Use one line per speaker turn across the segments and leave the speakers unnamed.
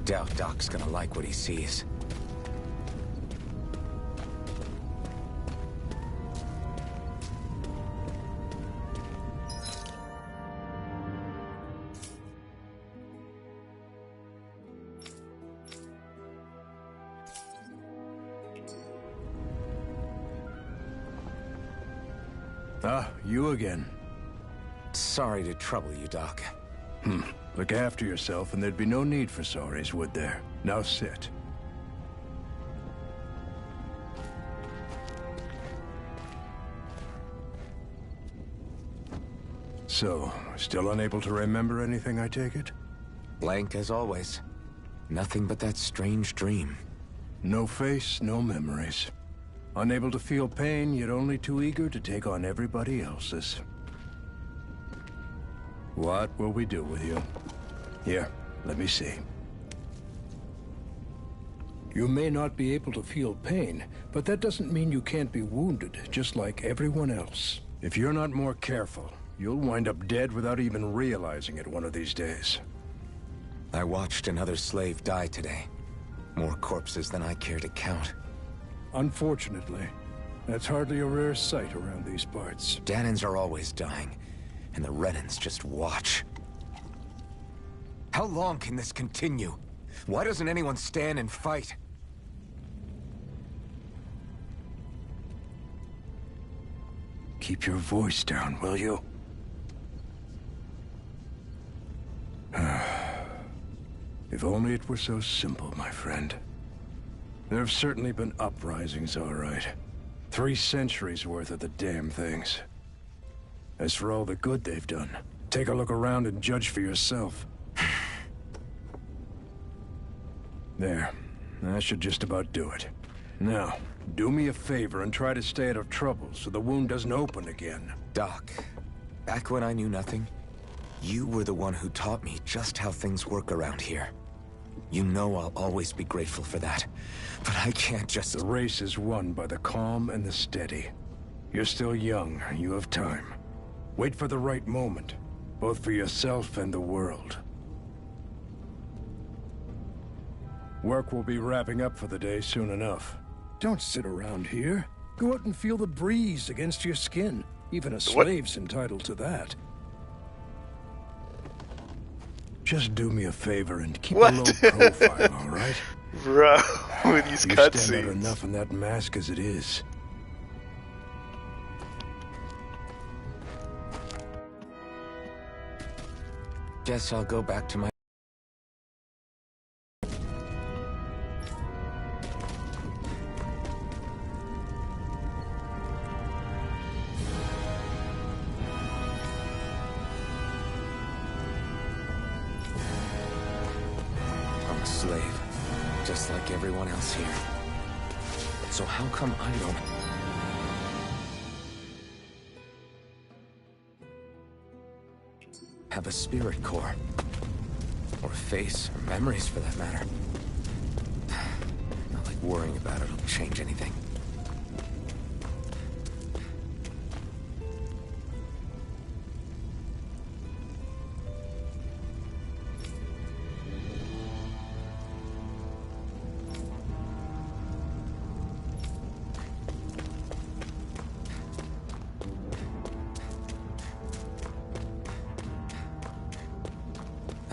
doubt Doc's gonna like what he sees.
Ah, you again.
Sorry to trouble you, Doc.
Look after yourself and there'd be no need for sorries, would there? Now sit. So, still unable to remember anything, I take it?
Blank as always. Nothing but that strange dream.
No face, no memories. Unable to feel pain, yet only too eager to take on everybody else's. What will we do with you? Here, let me see. You may not be able to feel pain, but that doesn't mean you can't be wounded, just like everyone else. If you're not more careful, you'll wind up dead without even realizing it one of these days.
I watched another slave die today. More corpses than I care to count.
Unfortunately, that's hardly a rare sight around these parts.
Danans are always dying, and the Renans just watch. How long can this continue? Why doesn't anyone stand and fight?
Keep your voice down, will you? If only it were so simple, my friend. There have certainly been uprisings, all right. 3 centuries worth of the damn things. As for all the good they've done, take a look around and judge for yourself. There. That should just about do it. Now, do me a favor and try to stay out of trouble so the wound doesn't open again.
Doc, back when I knew nothing, you were the one who taught me just how things work around here. You know I'll always be grateful for that, but I can't just...
The race is won by the calm and the steady. You're still young, you have time. Wait for the right moment, both for yourself and the world. Work will be wrapping up for the day soon enough. Don't sit around here. Go out and feel the breeze against your skin. Even a slave's entitled to that. Just do me a favor and keep a low profile, all right?
Bro, with these
You stand out
cutscenes.
enough in that mask as it is.
Guess I'll go back to my... I'm a slave, just like everyone else here. So how come I don't... have a spirit core? Or a face, or memories for that matter. Not like worrying about it'll change anything.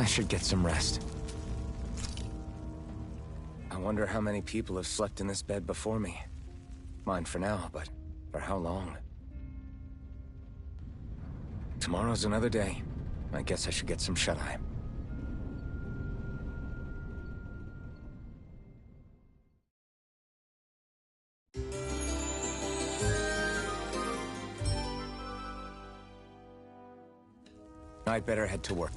I should get some rest. I wonder how many people have slept in this bed before me. Mine for now, but for how long? Tomorrow's another day. I guess I should get some shut-eye. I'd better head to work.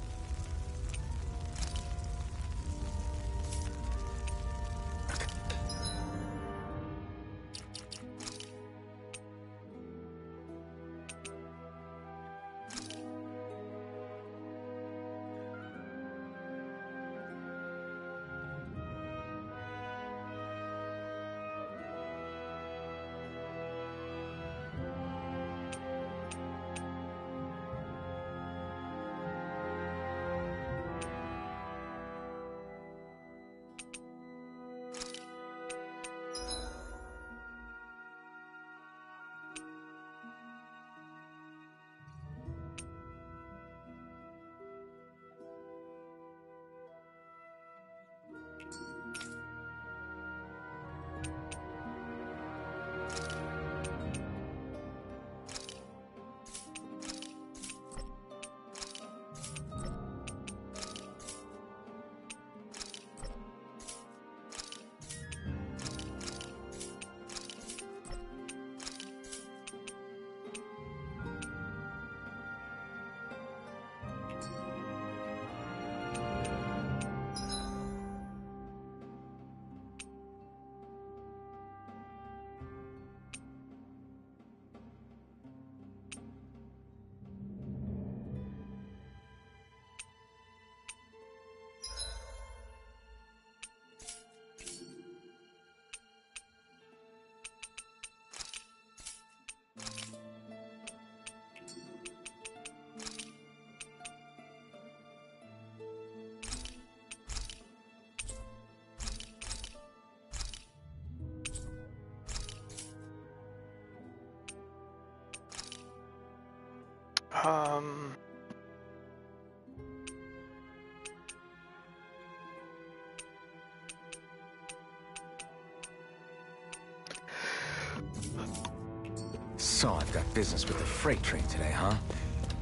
So I've got business with the freight train today, huh?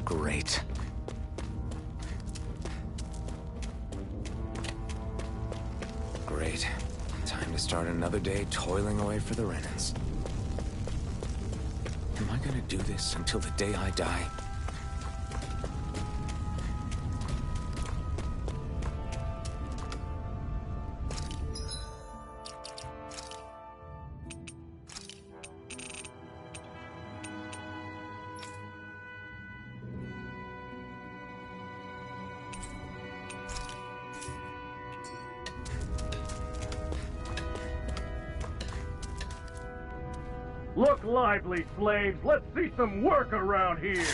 Great. Great. Time to start another day toiling away for the Renans. Am I gonna do this until the day I die?
Look lively, slaves! Let's see some work around here!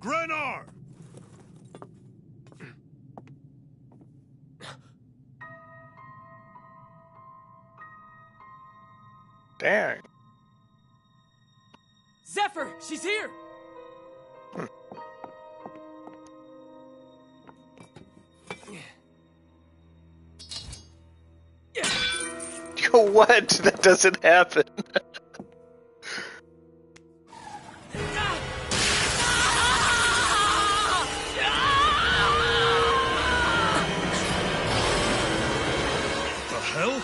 Grenar!
Dang.
Zephyr, she's here!
Yo, what? That doesn't happen.
The hell?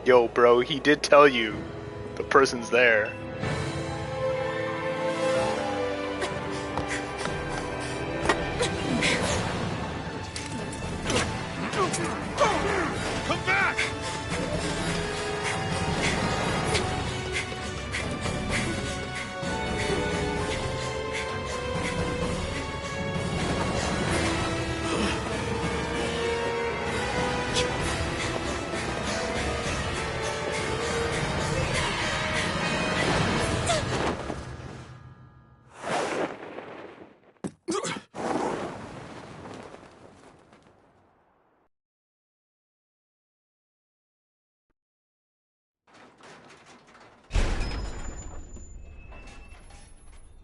Yo, bro, he did tell you the person's there.
Come back!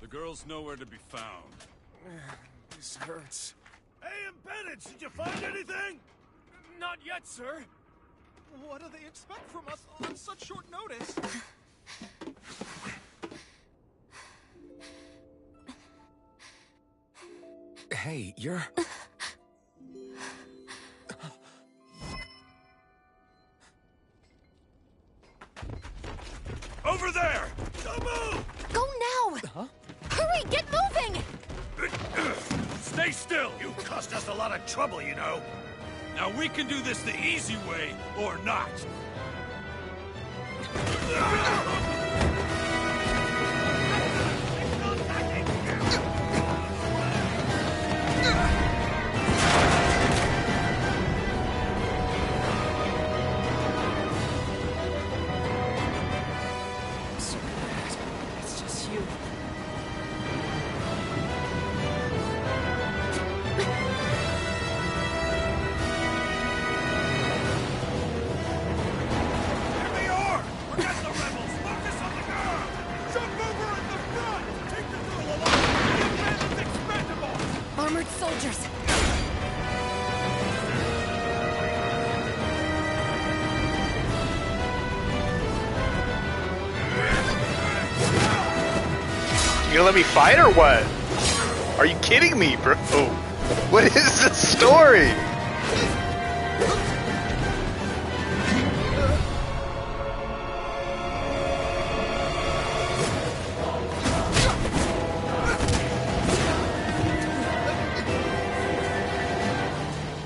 The girl's nowhere to be found.
This hurts.
Hey, Embedded, did you find anything?
Not yet, sir. What do they expect from us on such short notice?
Hey, you're...
Over there! Don't move!
Go now!
Huh?
Hurry, get moving!
Stay still! You cost us a lot of trouble, you know. Now we can do this the easy way, or not.
So bad. It's just you.
Here they are! Forget the rebels! Focus on the girl! Jump over at the front! Take the girl along! The bandits expendable!
Armored soldiers!
You gonna let me fight or what? Are you kidding me, bro? What is this story?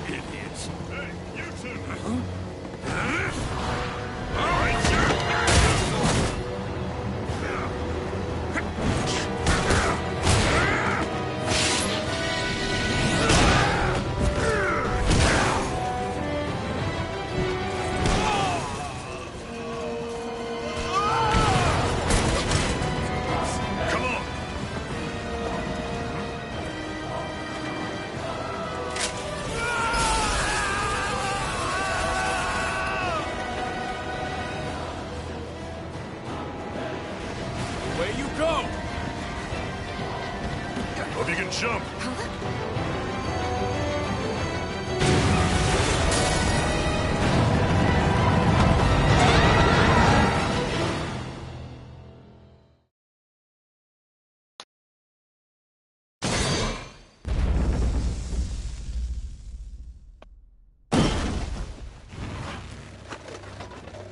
Idiots! Hey, you two! All right, sir!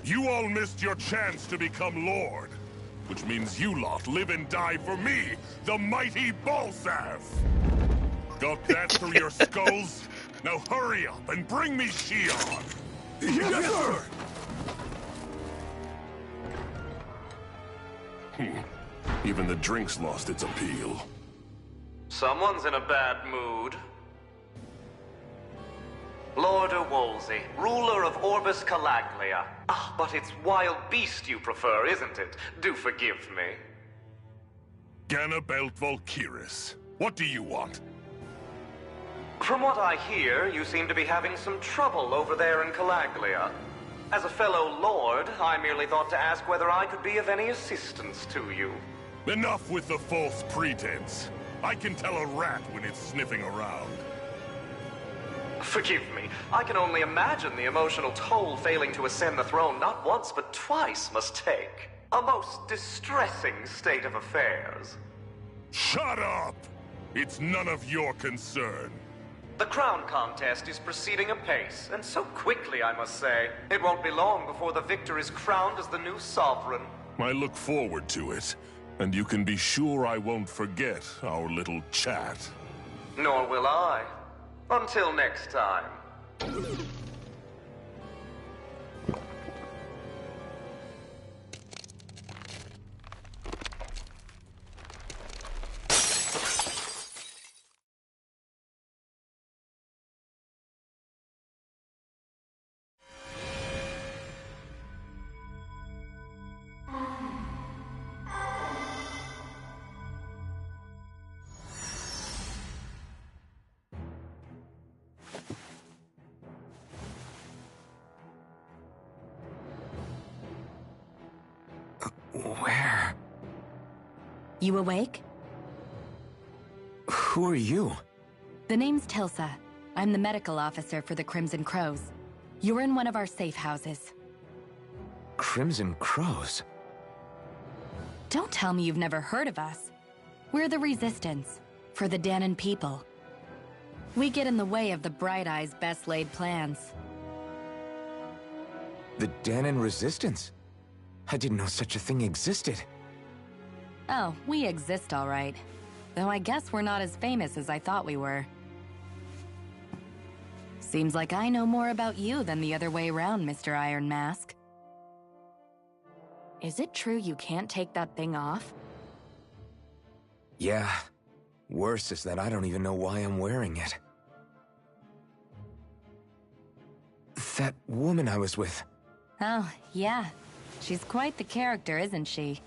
You all missed your chance to become Lord. Which means you lot live and die for me, the mighty Balsav! Got that through your skulls? Now hurry up and bring me Shion!
Yes, sir!
Even the drink's lost its appeal.
Someone's in a bad mood. Lord Wolsey, ruler of Orbis Calaglia. Ah, but it's wild beast you prefer, isn't it? Do forgive me.
Ganabelt Valkyris, what do you want?
From what I hear, you seem to be having some trouble over there in Calaglia. As a fellow lord, I merely thought to ask whether I could be of any assistance to you.
Enough with the false pretense. I can tell a rat when it's sniffing around.
Forgive me, I can only imagine the emotional toll failing to ascend the throne not once but twice must take. A most distressing state of affairs.
Shut up! It's none of your concern.
The crown contest is proceeding apace, and so quickly, I must say. It won't be long before the victor is crowned as the new sovereign.
I look forward to it, and you can be sure I won't forget our little chat.
Nor will I. Until next time.
Where?
You awake?
Who are you?
The name's Tilsa. I'm the medical officer for the Crimson Crows. You're in one of our safe houses.
Crimson Crows?
Don't tell me you've never heard of us. We're the Resistance, for the Danon people. We get in the way of the Bright Eye's best-laid plans.
The Danon Resistance? I didn't know such a thing existed.
Oh, we exist all right. Though I guess we're not as famous as I thought we were. Seems like I know more about you than the other way around, Mr. Iron Mask. Is it true you can't take that thing off?
Yeah. Worse is that I don't even know why I'm wearing it. That woman I was with.
Oh, yeah. She's quite the character, isn't she?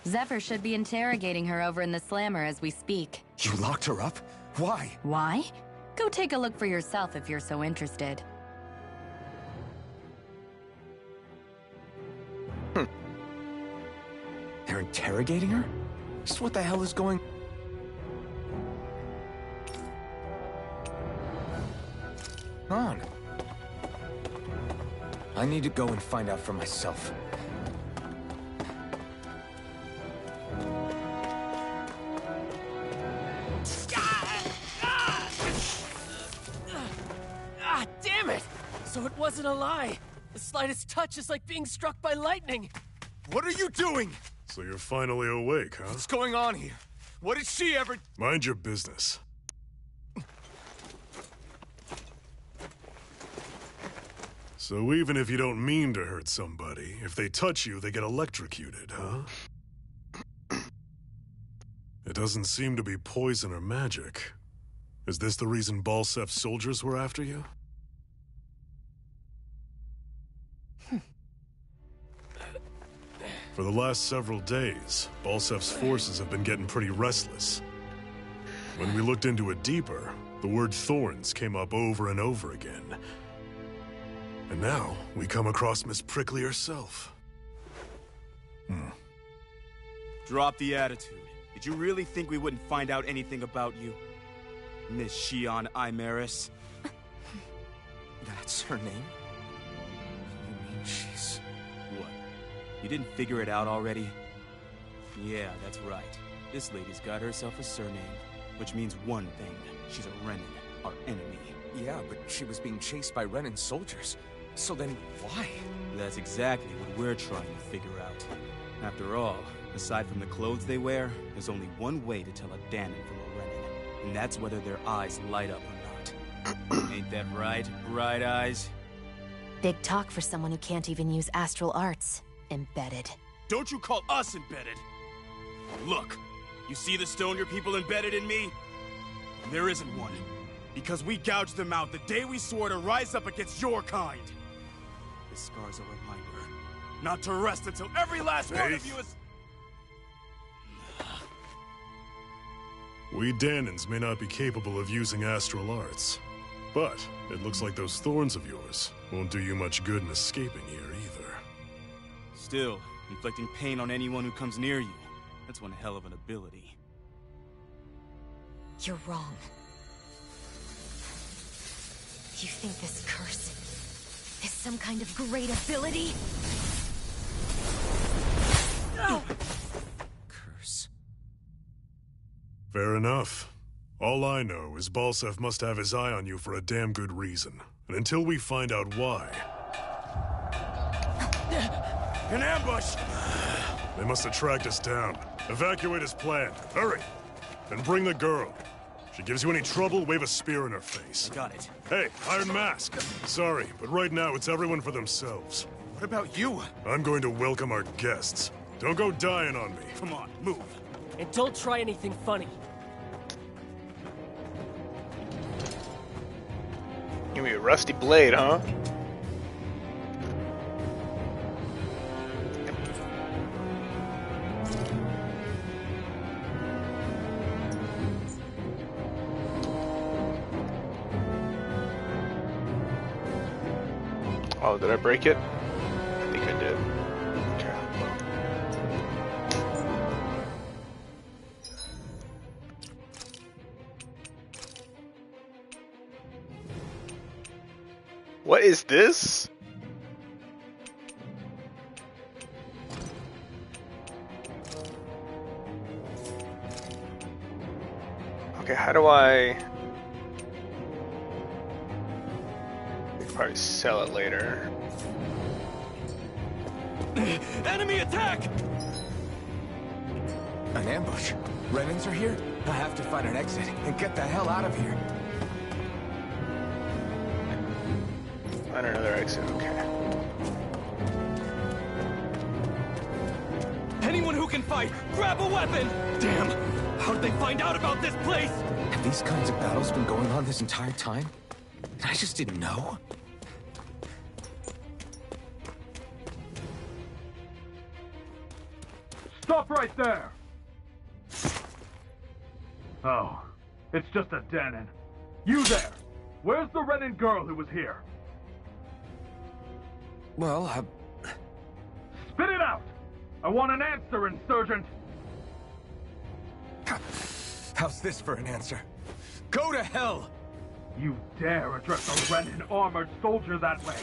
Zephyr should be interrogating her over in the Slammer as we speak.
You locked her up? Why?
Why? Go take a look for yourself if you're so interested.
They're interrogating her? Just what the hell is going on? I need to go and find out for myself.
Ah, damn it! So it wasn't a lie. The slightest touch is like being struck by lightning.
What are you doing?
So you're finally awake, huh?
What's going on here? What did she ever...
Mind your business. So even if you don't mean to hurt somebody, if they touch you, they get electrocuted, huh? It doesn't seem to be poison or magic. Is this the reason Balsef's soldiers were after you? For the last several days, Balsef's forces have been getting pretty restless. When we looked into it deeper, the word thorns came up over and over again. And now, we come across Miss Prickly herself.
Drop the attitude. Did you really think we wouldn't find out anything about you? Miss Shion Imaris?
That's her name? You mean she's...
What? You didn't figure it out already? Yeah, that's right. This lady's got herself a surname, which means one thing. She's a Renin, our enemy.
Yeah, but she was being chased by Renin soldiers. So then, why?
That's exactly what we're trying to figure out. After all, aside from the clothes they wear, there's only one way to tell a Danon from a Renan, and that's whether their eyes light up or not. Ain't that right, Bright Eyes?
Big talk for someone who can't even use astral arts. Embedded.
Don't you call us embedded! Look, you see the stone your people embedded in me? There isn't one. Because we gouged them out the day we swore to rise up against your kind. This scar's a reminder not to rest until every last one of you is...
We Danons may not be capable of using astral arts, but it looks like those thorns of yours won't do you much good in escaping here either.
Still, inflicting pain on anyone who comes near you. That's one hell of an ability.
You're wrong. You think this curse is some kind of great ability? No!
Curse.
Fair enough. All I know is Balsef must have his eye on you for a damn good reason. And until we find out why...
An ambush!
They must have tracked us down. Evacuate as planned. Hurry! And bring the girl. If she gives you any trouble, wave a spear in her face.
I got it.
Hey, Iron Mask. Sorry, but right now it's everyone for themselves.
What about you?
I'm going to welcome our guests. Don't go dying on me.
Come on, move.
And don't try anything funny.
Give me a rusty blade, huh? Oh, did I break it? I think I did. Okay. What is this? Okay, how do I... Probably sell it later.
Enemy attack!
An ambush. Renans are here? I have to find an exit and get the hell out of here.
Find another exit, okay.
Anyone who can fight, grab a weapon! Damn! How'd they find out about this place?
Have these kinds of battles been going on this entire time? And I just didn't know?
Stop right there! Oh, it's just a Danon. You there! Where's the Renan girl who was here?
Well,
Spit it out! I want an answer, Insurgent!
How's this for an answer? Go to hell!
You dare address a Renan armored soldier that way?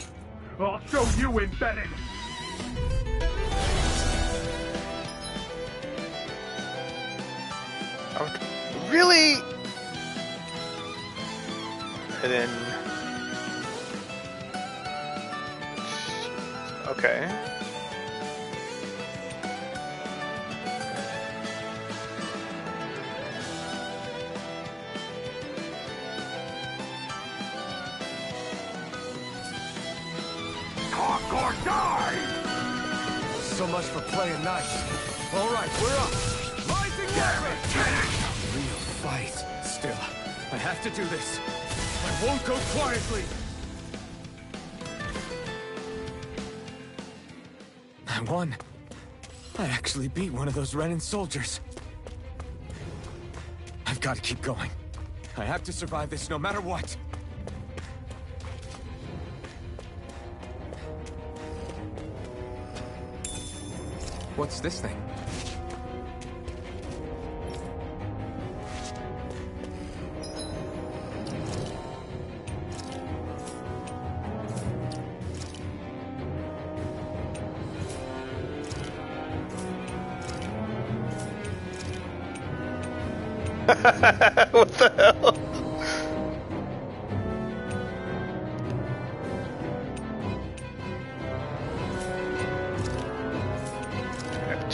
I'll show you embedded!
Really? And then... Okay.
Talk or die!
So much for playing nice. All right, we're up. Rise again! Real fight. Still, I have to do this. I won't go quietly. I won. I actually beat one of those Renan soldiers. I've got to keep going. I have to survive this no matter what. What's this thing?
What the hell?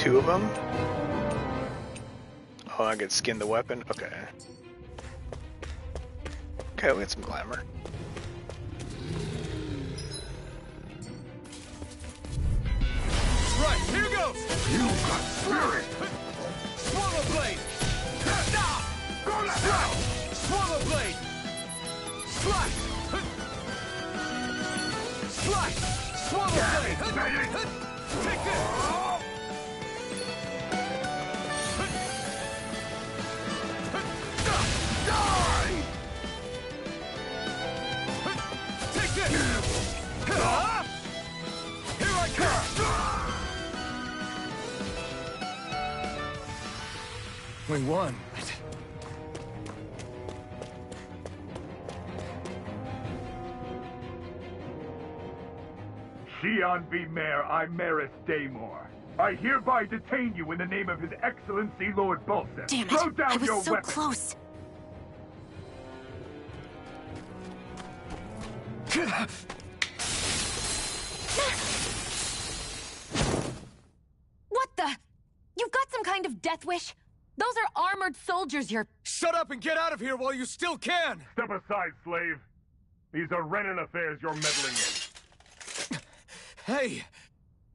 2 of them? Oh, I could skin the weapon? Okay. Okay, we got some glamour.
Right, here goes! You got spirit! Swallow blade! Stop! Go now! Swallow blade! Slice! Slice! Swallow blade! Take this! Die! Take this! Here I come! We won.
Shion V. Mayor Imaris Daymore. I hereby detain you in the name of His Excellency Lord Balsam.
Damn it!
Throw down
I was
your
so
weapon.
close. What the? You've got some kind of death wish? Those are armored soldiers you're...
Shut up and get out of here while you still can!
Step aside, slave. These are Renan affairs you're meddling in.
Hey!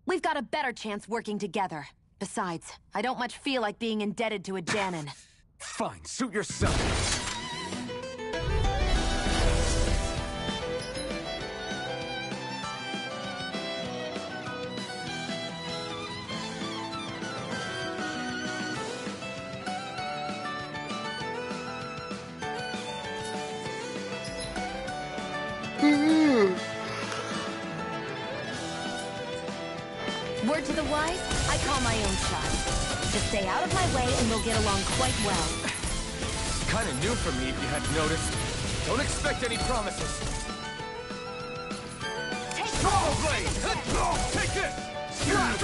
We've got a better chance working together. Besides, I don't much feel like being indebted to a Danon.
Fine, suit yourself.
Word to the wise, I call my own shot. Just stay out of my way and we'll get along quite well.
Kinda new for me if you hadn't noticed. Don't expect any promises.
Take
Swallow blade! Take this! Strike!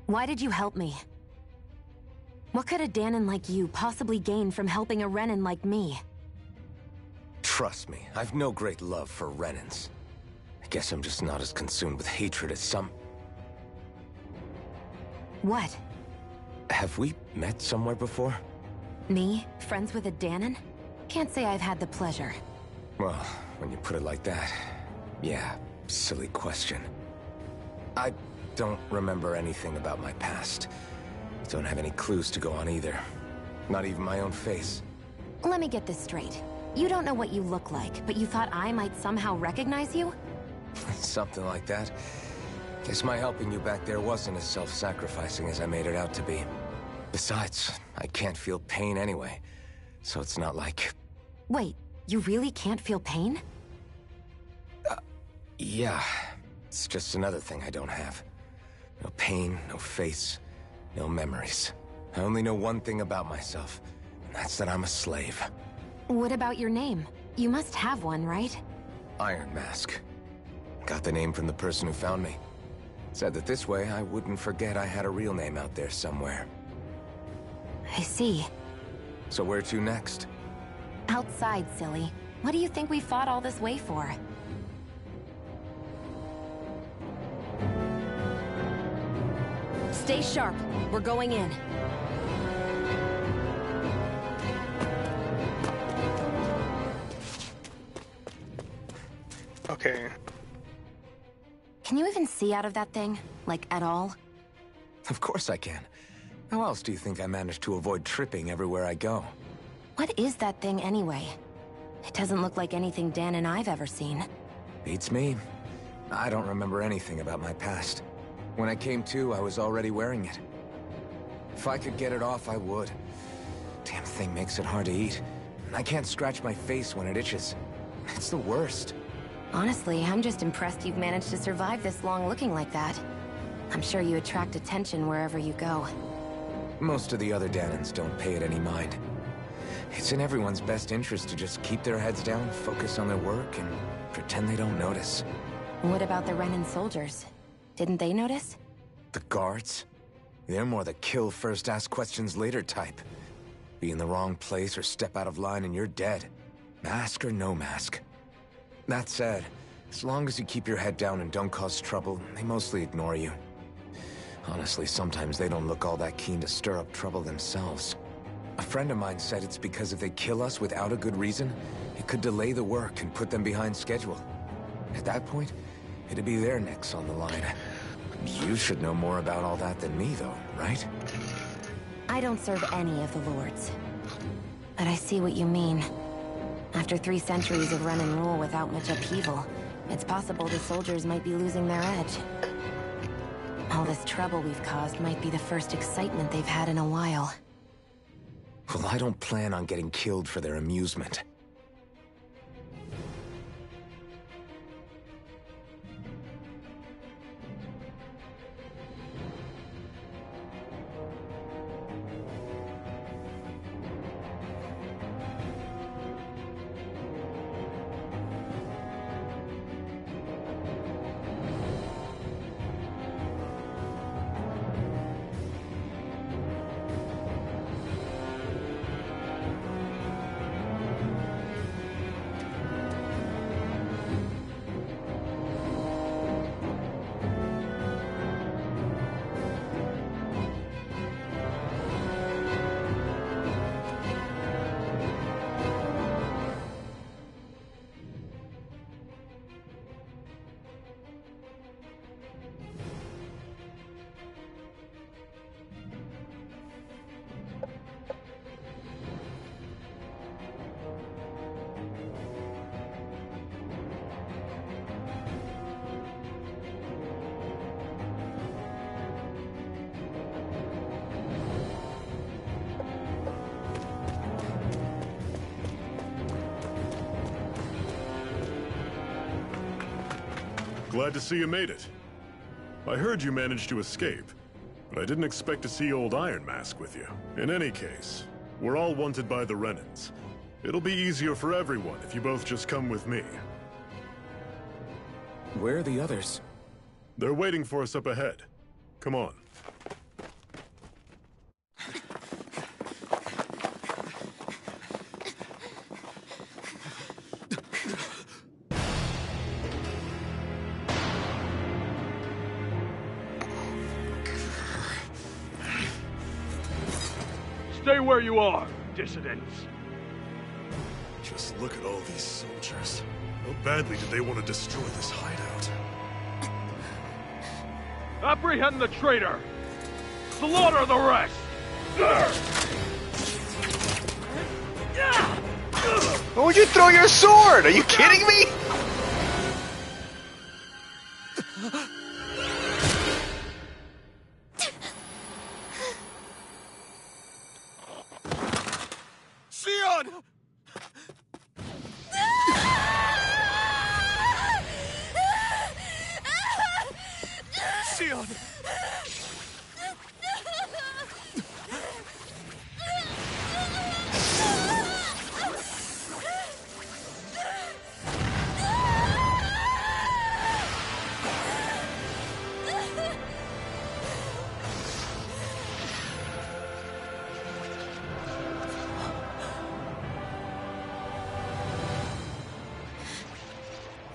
Why did you help me? What could a Danon like you possibly gain from helping a Renan like me?
Trust me, I've no great love for Renans. I guess I'm just not as consumed with hatred as some...
What?
Have we met somewhere before?
Me? Friends with a Danon? Can't say I've had the pleasure.
Well, when you put it like that, yeah, silly question. I don't remember anything about my past. Don't have any clues to go on either. Not even my own face.
Let me get this straight. You don't know what you look like, but you thought I might somehow recognize you?
Something like that. Guess my helping you back there wasn't as self-sacrificing as I made it out to be. Besides, I can't feel pain anyway, so it's not like...
Wait, you really can't feel pain?
Yeah. It's just another thing I don't have. No pain, no face, no memories. I only know one thing about myself, and that's that I'm a slave.
What about your name? You must have one, right?
Iron Mask. Got the name from the person who found me. Said that this way I wouldn't forget I had a real name out there somewhere.
I see.
So where to next?
Outside, silly. What do you think we fought all this way for? Stay sharp. We're going in.
Okay.
Can you even see out of that thing? Like, at all?
Of course I can. How else do you think I managed to avoid tripping everywhere I go?
What is that thing anyway? It doesn't look like anything Dan and I've ever seen.
Beats me. I don't remember anything about my past. When I came to, I was already wearing it. If I could get it off, I would. Damn thing makes it hard to eat. And I can't scratch my face when it itches. It's the worst.
Honestly, I'm just impressed you've managed to survive this long looking like that. I'm sure you attract attention wherever you go.
Most of the other Danons don't pay it any mind. It's in everyone's best interest to just keep their heads down, focus on their work, and pretend they don't notice.
What about the Renan soldiers? Didn't they notice?
The guards? They're more the kill first, ask questions later type. Be in the wrong place or step out of line and you're dead. Mask or no mask. That said,
As long as you keep your head down and don't cause trouble, they mostly ignore you. Honestly, sometimes they don't look all that keen to stir up trouble themselves. A friend of mine said it's because if they kill us without a good reason, it could delay the work and put them behind schedule. At that point, it'd be their necks on the line. You should know more about all that than me, though, right?
I don't serve any of the lords. But I see what you mean. After 3 centuries of run and rule without much upheaval, it's possible the soldiers might be losing their edge. All this trouble we've caused might be the first excitement they've had in a while.
Well, I don't plan on getting killed for their amusement.
Glad to see you made it. I heard you managed to escape, but I didn't expect to see old Iron Mask with you. In any case, we're all wanted by the Renans. It'll be easier for everyone if you both just come with me.
Where are the others?
They're waiting for us up ahead. Come on.
Stay where you are, dissidents.
Just look at all these soldiers. How badly did they want to destroy this hideout?
Apprehend the traitor! Slaughter the rest!
Why would you throw your sword? Are you kidding me?
Sion! Sion!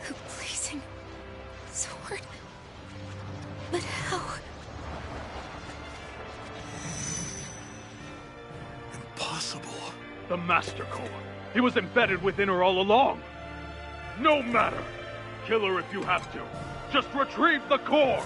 The blazing sword. But how?
Impossible.
The Master Core. He was embedded within her all along. No matter. Kill her if you have to. Just retrieve the core.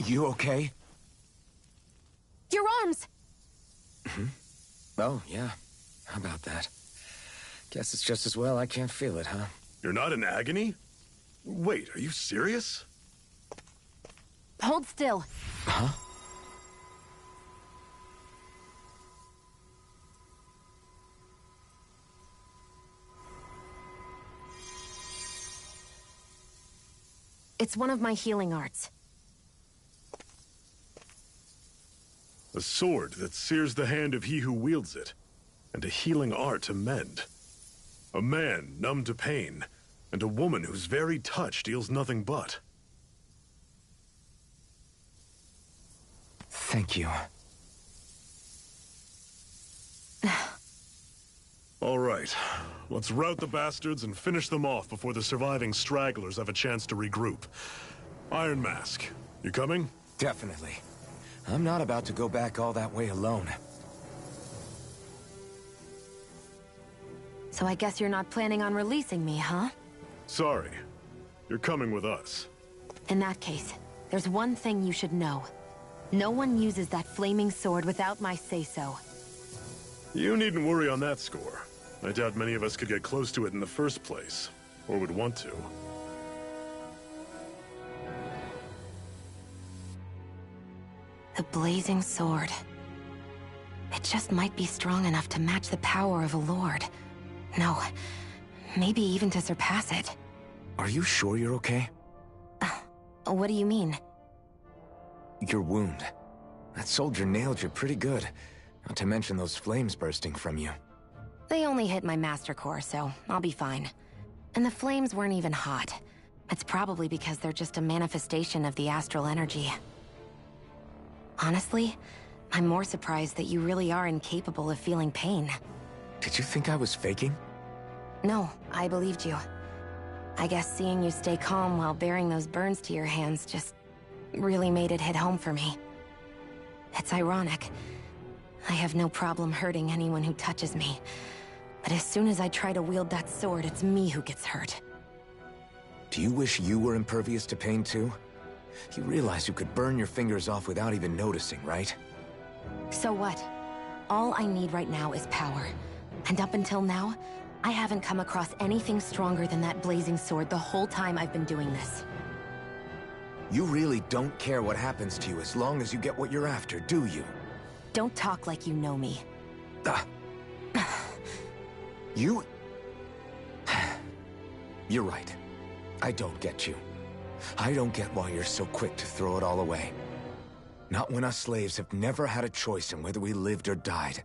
You okay?
You're
Oh, yeah. How about that? Guess it's just as well I can't feel it, huh?
You're not in agony? Wait, are you serious?
Hold still.
Huh?
It's one of my healing arts.
A sword that sears the hand of he who wields it, and a healing art to mend. A man numb to pain, and a woman whose very touch deals nothing but.
Thank you.
All right, let's rout the bastards and finish them off before the surviving stragglers have a chance to regroup. Iron Mask, you coming?
Definitely. I'm not about to go back all that way alone.
So I guess you're not planning on releasing me, huh?
Sorry. You're coming with us.
In that case, there's one thing you should know. No one uses that flaming sword without my say-so.
You needn't worry on that score. I doubt many of us could get close to it in the first place, or would want to.
The blazing sword. It just might be strong enough to match the power of a lord. No, maybe even to surpass it.
Are you sure you're okay?
What do you mean?
Your wound. That soldier nailed you pretty good. Not to mention those flames bursting from you.
They only hit my master core, so I'll be fine. And the flames weren't even hot. It's probably because they're just a manifestation of the astral energy. Honestly, I'm more surprised that you really are incapable of feeling pain.
Did you think I was faking?
No, I believed you. I guess seeing you stay calm while bearing those burns to your hands just really made it hit home for me. It's ironic. I have no problem hurting anyone who touches me. But as soon as I try to wield that sword, it's me who gets hurt.
Do you wish you were impervious to pain too? You realize you could burn your fingers off without even noticing, right?
So what? All I need right now is power. And up until now, I haven't come across anything stronger than that blazing sword the whole time I've been doing this.
You really don't care what happens to you as long as you get what you're after, do you?
Don't talk like you know me.
You... You're right. I don't get you. I don't get why you're so quick to throw it all away. Not when us slaves have never had a choice in whether we lived or died.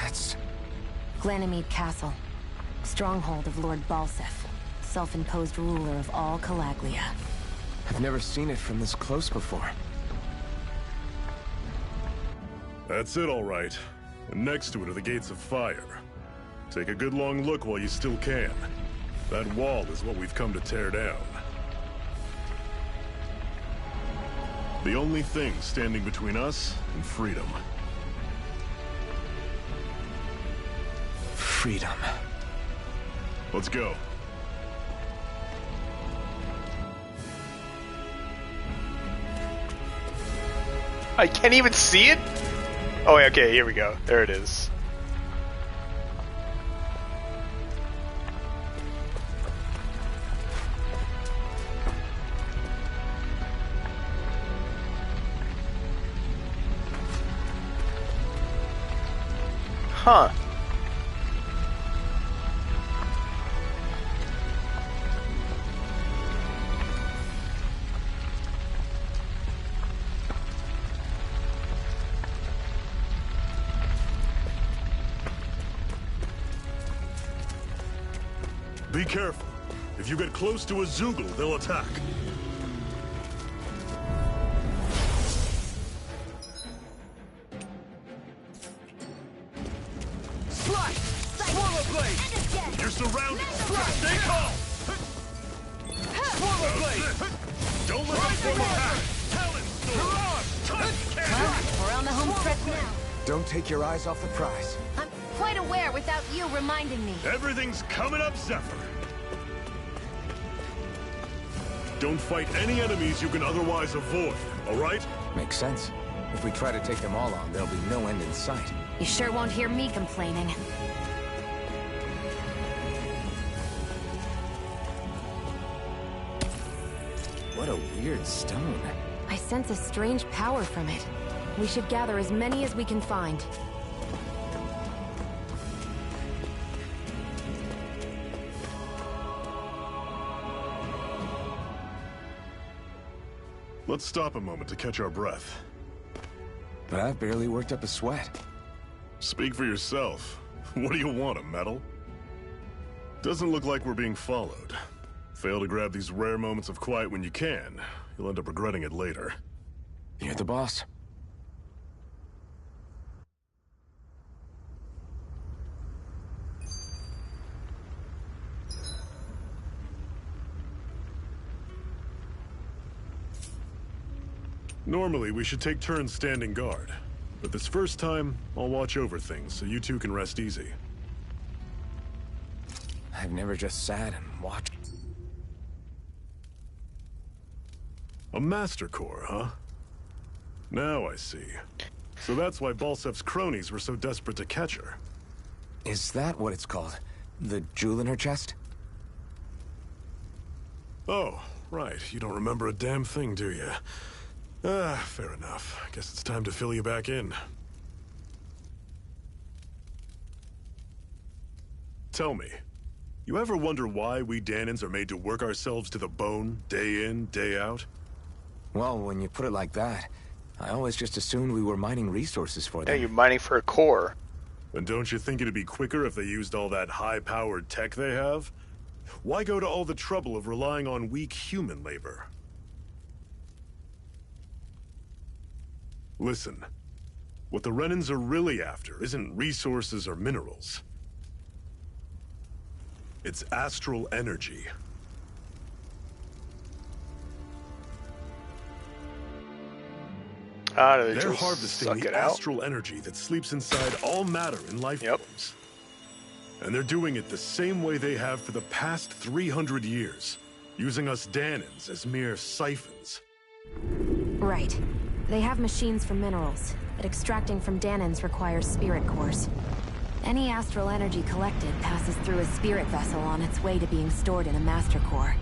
That's...
Ganymede Castle. Stronghold of Lord Balsef, self-imposed ruler of all Calaglia.
I've never seen it from this close before.
That's it, all right. And next to it are the Gates of Fire. Take a good long look while you still can. That wall is what we've come to tear down. The only thing standing between us and freedom.
Freedom.
Let's go.
I can't even see it? Oh, okay, here we go. There it is. Huh.
Be careful. If you get close to a Zoogle, they'll attack.
Slice! Swallow blade!
You're surrounded!
Slice!
Stay calm!
Swallow blade!
Don't let them form a pack!
Well, we're on the home stretch now.
Don't take your eyes off the prize.
I'm quite aware without you reminding me.
Everything's coming up, Zephyr. Don't fight any enemies you can otherwise avoid, all right?
Makes sense. If we try to take them all on, there'll be no end in sight.
You sure won't hear me complaining.
What a weird stone.
I sense a strange power from it. We should gather as many as we can find.
Let's stop a moment to catch our breath.
But I've barely worked up a sweat.
Speak for yourself. What do you want, a medal? Doesn't look like we're being followed. Fail to grab these rare moments of quiet when you can. You'll end up regretting it later.
You're the boss.
Normally, we should take turns standing guard. But this first time, I'll watch over things so you two can rest easy.
I've never just sat and watched.
A Master Core, huh? Now I see. So that's why Balsef's cronies were so desperate to catch her.
Is that what it's called? The jewel in her chest?
Oh, right. You don't remember a damn thing, do you? Fair enough. Guess it's time to fill you back in. Tell me, you ever wonder why we Danans are made to work ourselves to the bone, day in, day out?
Well, when you put it like that, I always just assumed we were mining resources for them.
Yeah, you're mining for a core.
And don't you think it'd be quicker if they used all that high-powered tech they have? Why go to all the trouble of relying on weak human labor? Listen, what the Renans are really after isn't resources or minerals. It's astral energy. They're harvesting the astral energy that sleeps inside all matter in life forms. And they're doing it the same way they have for the past 300 years, using us Danans as mere siphons.
Right. They have machines for minerals, but extracting from Danans requires spirit cores. Any astral energy collected passes through a spirit vessel on its way to being stored in a master core.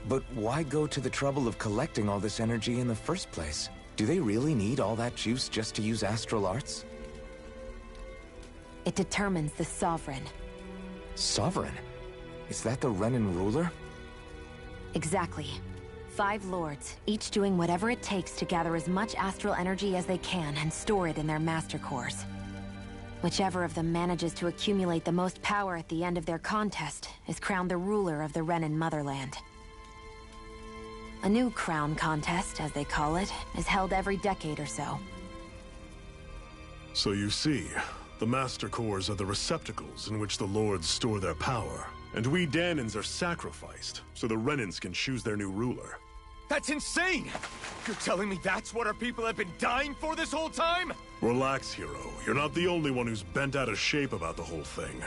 But why go to the trouble of collecting all this energy in the first place? Do they really need all that juice just to use astral arts?
It determines the Sovereign.
Sovereign? Is that the Renan ruler?
Exactly. 5 lords, each doing whatever it takes to gather as much astral energy as they can and store it in their master cores. Whichever of them manages to accumulate the most power at the end of their contest is crowned the ruler of the Renan motherland. A new crown contest, as they call it, is held every decade or so.
So you see, the Master Cores are the receptacles in which the Lords store their power, and we Danans are sacrificed so the Renans can choose their new ruler.
That's insane! You're telling me that's what our people have been dying for this whole time?
Relax, hero. You're not the only one who's bent out of shape about the whole thing.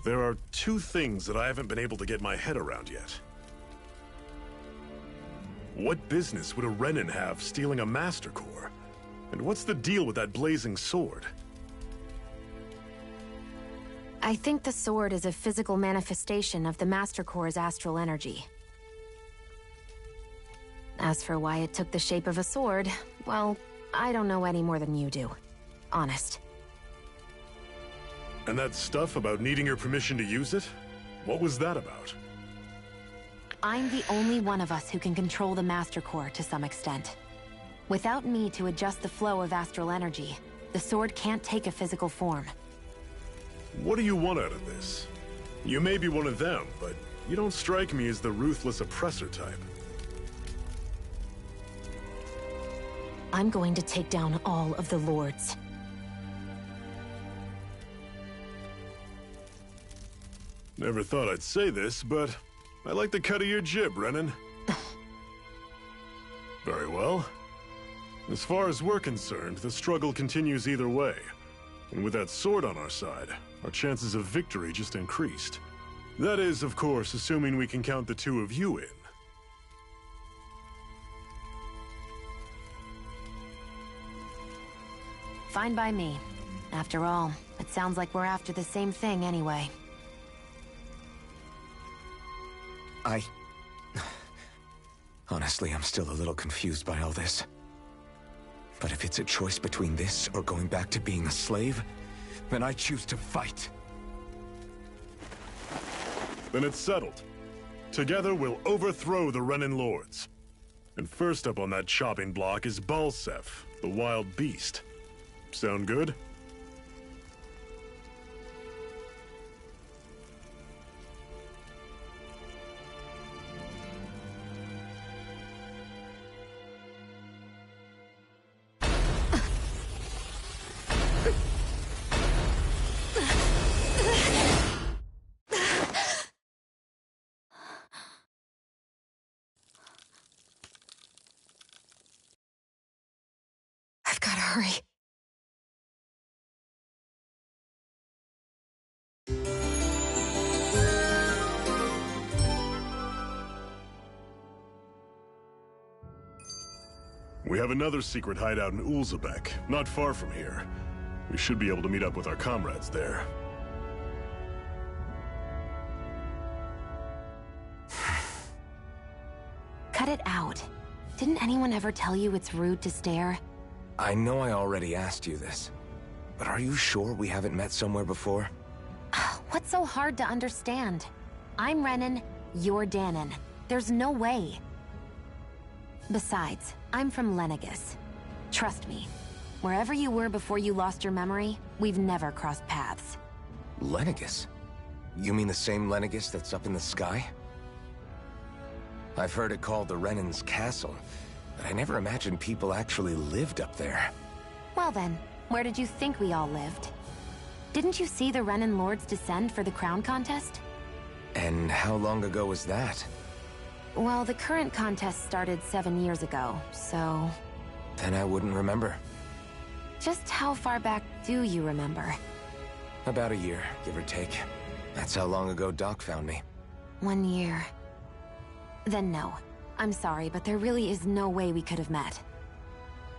There are 2 things that I haven't been able to get my head around yet. What business would a Renan have stealing a Master Core? And what's the deal with that blazing sword?
I think the sword is a physical manifestation of the Master Core's astral energy. As for why it took the shape of a sword, well, I don't know any more than you do. Honest.
And that stuff about needing your permission to use it? What was that about?
I'm the only one of us who can control the Master Core to some extent. Without me to adjust the flow of astral energy, the sword can't take a physical form.
What do you want out of this? You may be one of them, but you don't strike me as the ruthless oppressor type.
I'm going to take down all of the lords.
Never thought I'd say this, but I like the cut of your jib, Renan. Very well. As far as we're concerned, the struggle continues either way. And with that sword on our side, our chances of victory just increased. That is, of course, assuming we can count the 2 of you in.
Fine by me. After all, it sounds like we're after the same thing anyway.
Honestly, I'm still a little confused by all this. But if it's a choice between this or going back to being a slave, then I choose to fight.
Then it's settled. Together, we'll overthrow the Renan Lords. And first up on that chopping block is Balsef, the wild beast. Sound good?
I've gotta hurry.
We have another secret hideout in Ulzebek, not far from here. We should be able to meet up with our comrades there.
Cut it out. Didn't anyone ever tell you it's rude to stare?
I know I already asked you this, but are you sure we haven't met somewhere before?
What's so hard to understand? I'm Renan, you're Danon. There's no way. Besides, I'm from Lenegus. Trust me, wherever you were before you lost your memory, we've never crossed paths.
Lenegus? You mean the same Lenegus that's up in the sky? I've heard it called the Renan's Castle, but I never imagined people actually lived up there.
Well then, where did you think we all lived? Didn't you see the Renan Lords descend for the crown contest?
And how long ago was that?
Well, the current contest started 7 years ago, so...
Then I wouldn't remember.
Just how far back do you remember?
About a year, give or take. That's how long ago Doc found me.
1 year. Then no. I'm sorry, but there really is no way we could have met.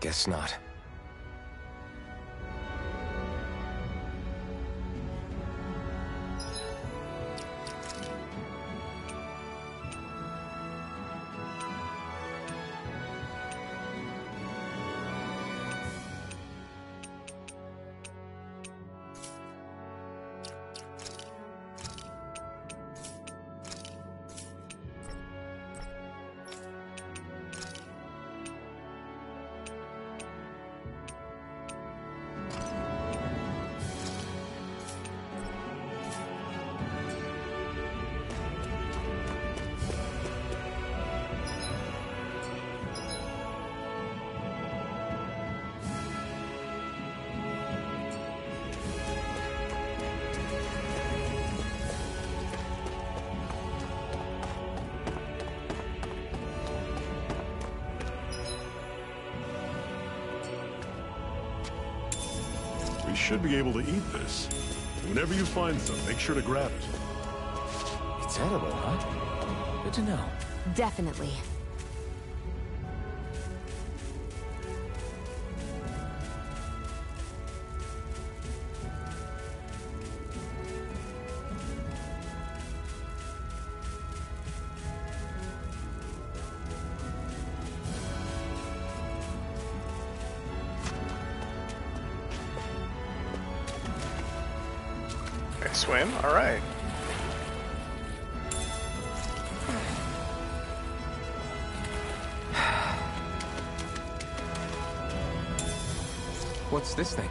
Guess not.
We should be able to eat this. Whenever you find some, make sure to grab it.
It's edible, huh? Good to know.
Definitely.
Okay, swim? Alright.
What's this thing?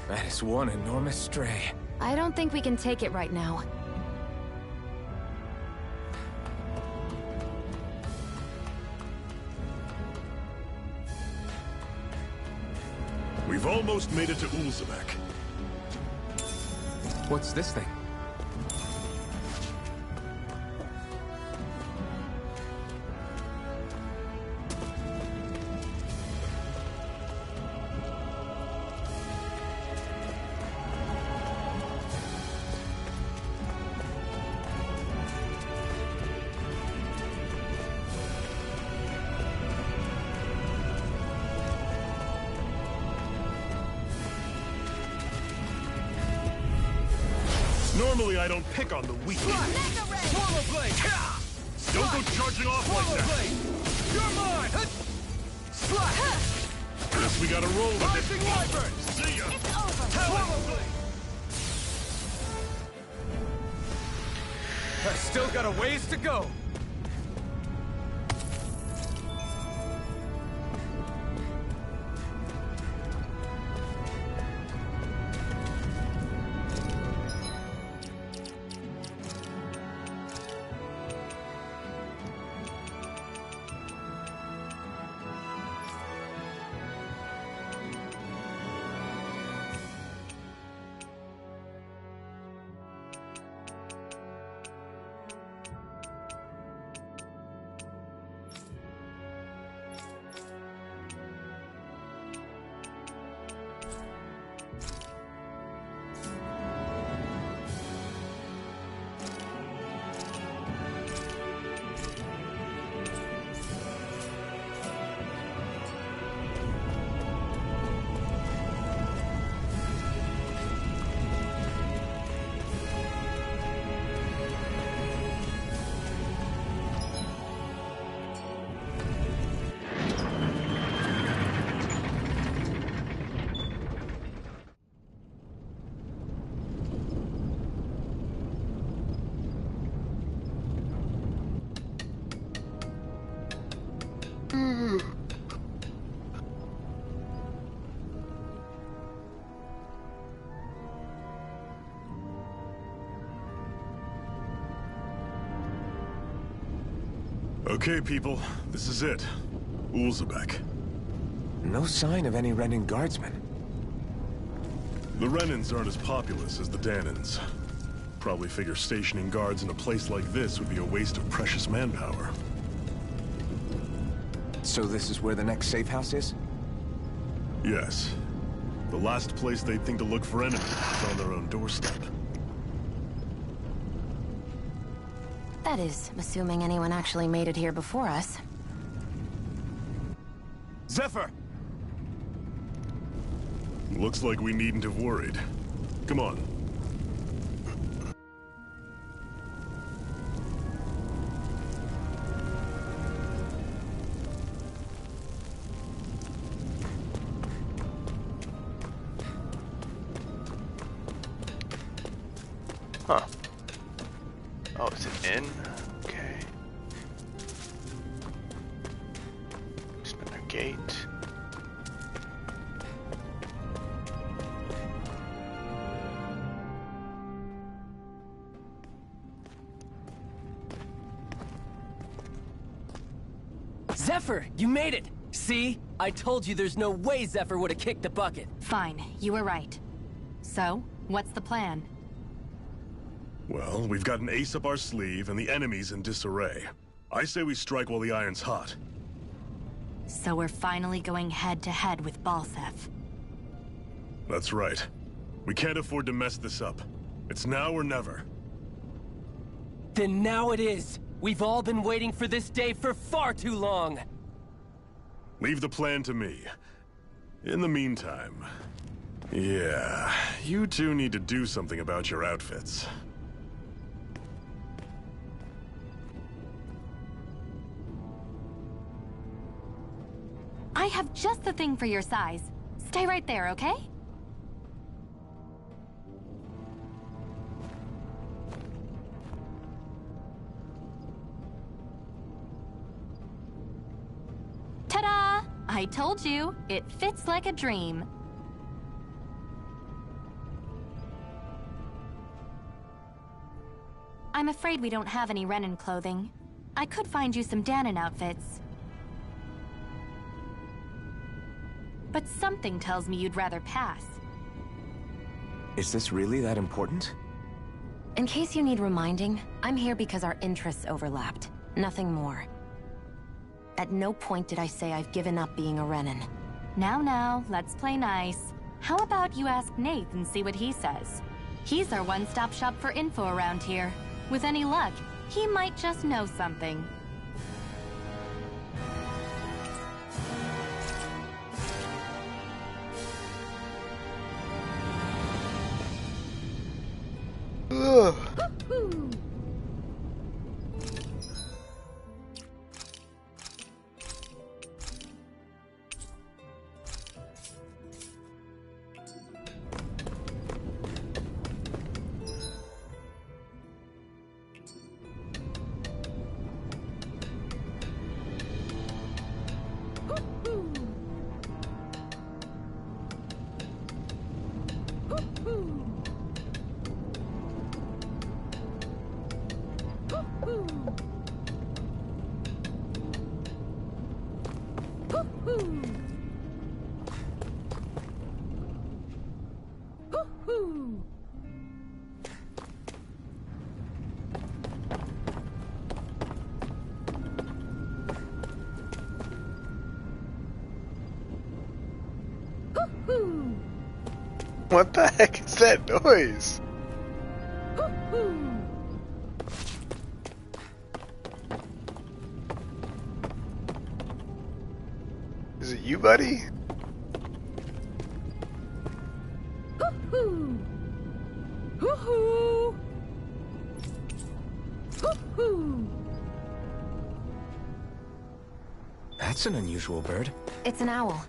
That is one enormous stray.
I don't think we can take it right now.
We've almost made it to Ulzebek.
What's this thing?
Normally I don't pick on the weak.
Swallow blade!
Don't go charging off like
Swallow
that!
blade! You're mine! Slash!
Guess we gotta roll with
Rising
it.
wyvern!
See ya!
It's over! Swallow blade!
I've still got a ways to go.
Okay, people, this is it. Ulzebek.
No sign of any Renan guardsmen.
The Renans aren't as populous as the Danans. Probably figure stationing guards in a place like this would be a waste of precious manpower.
So this is where the next safe house is?
Yes. The last place they'd think to look for enemies is on their own doorstep.
That is, assuming anyone actually made it here before us.
Zephyr!
Looks like we needn't have worried. Come on.
Huh. Oh, is it in? Okay. Spinner gate.
Zephyr, you made it! See? I told you there's no way Zephyr would have kicked the bucket.
Fine, you were right. So, what's the plan?
Well, we've got an ace up our sleeve and the enemy's in disarray. I say we strike while the iron's hot.
So we're finally going head-to-head with Balseph.
That's right. We can't afford to mess this up. It's now or never.
Then now it is! We've all been waiting for this day for far too long!
Leave the plan to me. In the meantime... yeah, you two need to do something about your outfits.
I have just the thing for your size. Stay right there, okay? Ta-da! I told you, it fits like a dream. I'm afraid we don't have any Renan clothing. I could find you some Danon outfits. But something tells me you'd rather pass.
Is this really that important?
In case you need reminding, I'm here because our interests overlapped. Nothing more. At no point did I say I've given up being a Renan.
Now, let's play nice. How about you ask Nath and see what he says? He's our one-stop shop for info around here. With any luck, he might just know something.
Ugh. What the heck is that noise? Is it you, buddy?
That's an unusual bird.
It's an owl.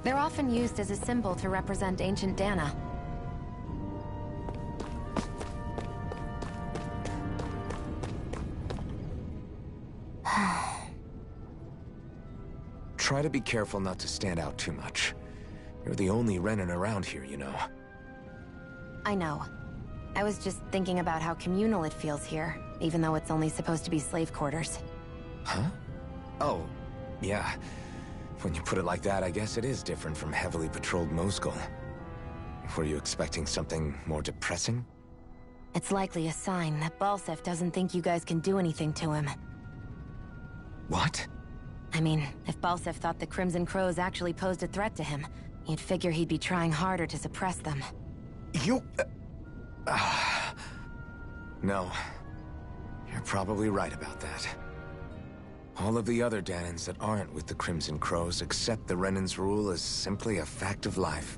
They're often used as a symbol to represent ancient Dana.
Try to be careful not to stand out too much. You're the only Renan around here, you know.
I know. I was just thinking about how communal it feels here, even though it's only supposed to be slave quarters.
Huh? Oh, yeah. When you put it like that, I guess it is different from heavily patrolled Moscow. Were you expecting something more depressing?
It's likely a sign that Balseph doesn't think you guys can do anything to him.
What?
I mean, if Balseph thought the Crimson Crows actually posed a threat to him, you'd figure he'd be trying harder to suppress them.
You... No. You're probably right about that. All of the other Danans that aren't with the Crimson Crows accept the Renan's rule as simply a fact of life.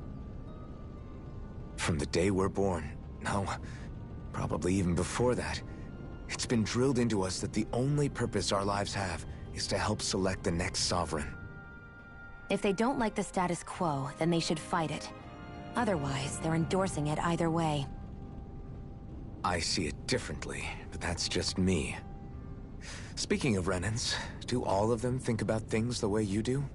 From the day we're born, no, probably even before that, it's been drilled into us that the only purpose our lives have is to help select the next sovereign.
If they don't like the status quo, then they should fight it. Otherwise, they're endorsing it either way.
I see it differently, but that's just me. Speaking of Renans, do all of them think about things the way you do?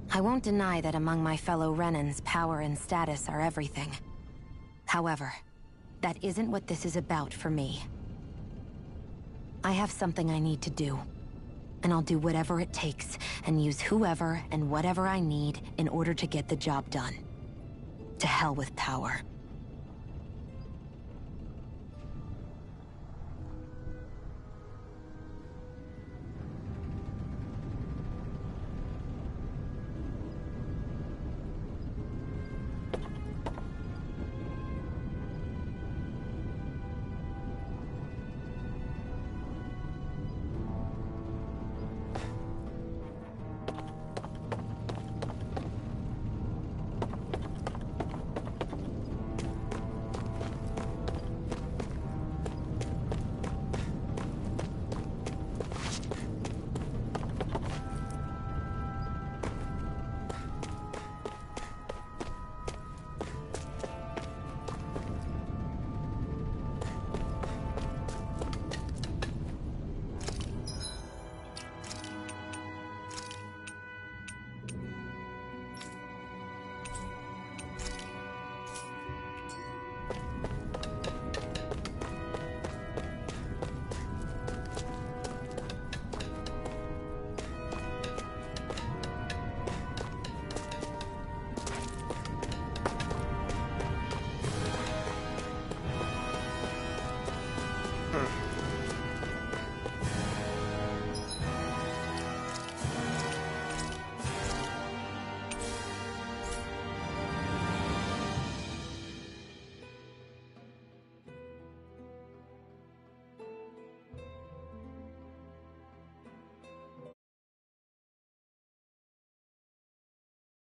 I won't deny that among my fellow Renans, power and status are everything. However, that isn't what this is about for me. I have something I need to do, and I'll do whatever it takes, and use whoever and whatever I need in order to get the job done. To hell with power.